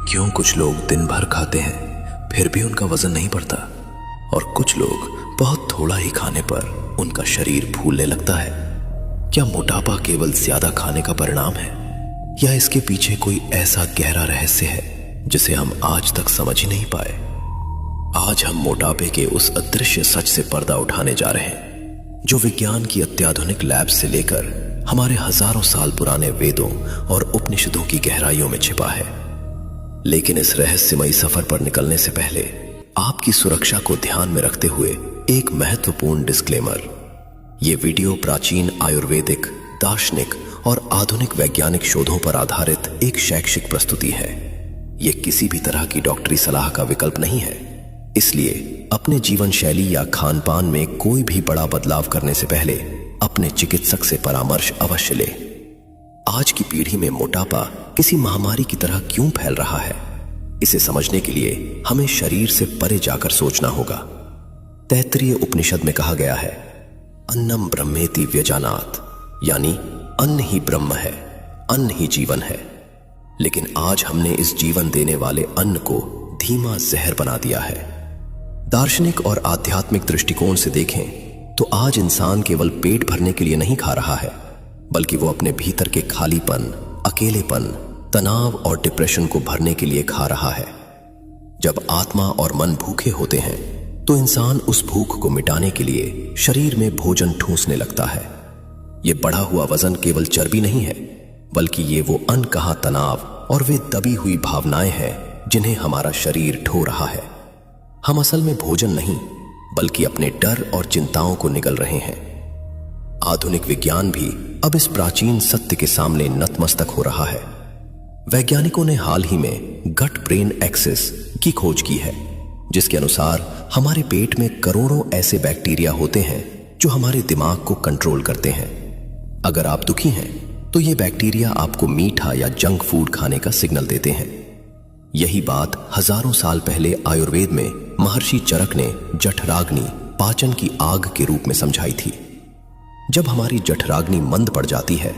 क्यों कुछ लोग दिन भर खाते हैं फिर भी उनका वजन नहीं बढ़ता, और कुछ लोग बहुत थोड़ा ही खाने पर उनका शरीर फूलने लगता है? क्या मोटापा केवल ज्यादा खाने का परिणाम है, या इसके पीछे कोई ऐसा गहरा रहस्य है जिसे हम आज तक समझ ही नहीं पाए? आज हम मोटापे के उस अदृश्य सच से पर्दा उठाने जा रहे हैं, जो विज्ञान की अत्याधुनिक लैब से लेकर हमारे हजारों साल पुराने वेदों और उपनिषदों की गहराइयों में छिपा है। लेकिन इस रहस्यमयी सफर पर निकलने से पहले आपकी सुरक्षा को ध्यान में रखते हुए एक महत्वपूर्ण डिस्क्लेमर। यह वीडियो प्राचीन आयुर्वेदिक, दार्शनिक और आधुनिक वैज्ञानिक शोधों पर आधारित एक शैक्षिक प्रस्तुति है। यह किसी भी तरह की डॉक्टरी सलाह का विकल्प नहीं है, इसलिए अपने जीवन शैली या खान पान में कोई भी बड़ा बदलाव करने से पहले अपने चिकित्सक से परामर्श अवश्य ले। आज की पीढ़ी में मोटापा किसी महामारी की तरह क्यों फैल रहा है, इसे समझने के लिए हमें शरीर से परे जाकर सोचना होगा। तैत्तिरीय उपनिषद में कहा गया है, अन्नम ब्रह्मेति व्यजानात, यानी अन्न ही ब्रह्म है, अन्न ही जीवन है। लेकिन आज हमने इस जीवन देने वाले अन्न को धीमा जहर बना दिया है। दार्शनिक और आध्यात्मिक दृष्टिकोण से देखें तो आज इंसान केवल पेट भरने के लिए नहीं खा रहा है, बल्कि वो अपने भीतर के खालीपन, अकेलेपन, तनाव और डिप्रेशन को भरने के लिए खा रहा है। जब आत्मा और मन भूखे होते हैं तो इंसान उस भूख को मिटाने के लिए शरीर में भोजन ठूंसने लगता है। ये बढ़ा हुआ वजन केवल चर्बी नहीं है, बल्कि ये वो अनकहा तनाव और वे दबी हुई भावनाएं हैं जिन्हें हमारा शरीर ढो रहा है। हम असल में भोजन नहीं, बल्कि अपने डर और चिंताओं को निगल रहे हैं। आधुनिक विज्ञान भी अब इस प्राचीन सत्य के सामने नतमस्तक हो रहा है। वैज्ञानिकों ने हाल ही में गट ब्रेन एक्सिस की खोज की है, जिसके अनुसार हमारे पेट में करोड़ों ऐसे बैक्टीरिया होते हैं जो हमारे दिमाग को कंट्रोल करते हैं। अगर आप दुखी हैं तो ये बैक्टीरिया आपको मीठा या जंक फूड खाने का सिग्नल देते हैं। यही बात हजारों साल पहले आयुर्वेद में महर्षि चरक ने जठराग्नि, पाचन की आग के रूप में समझाई थी। जब हमारी जठराग्नि मंद पड़ जाती है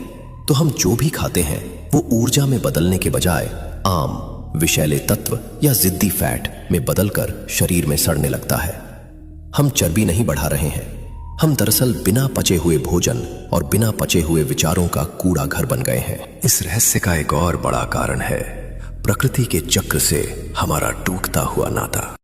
तो हम जो भी खाते हैं वो ऊर्जा में बदलने के बजाय आम, विषैले तत्व या जिद्दी फैट में बदलकर शरीर में सड़ने लगता है। हम चर्बी नहीं बढ़ा रहे हैं, हम दरअसल बिना पचे हुए भोजन और बिना पचे हुए विचारों का कूड़ा घर बन गए हैं। इस रहस्य का एक और बड़ा कारण है प्रकृति के चक्र से हमारा टूटता हुआ नाता।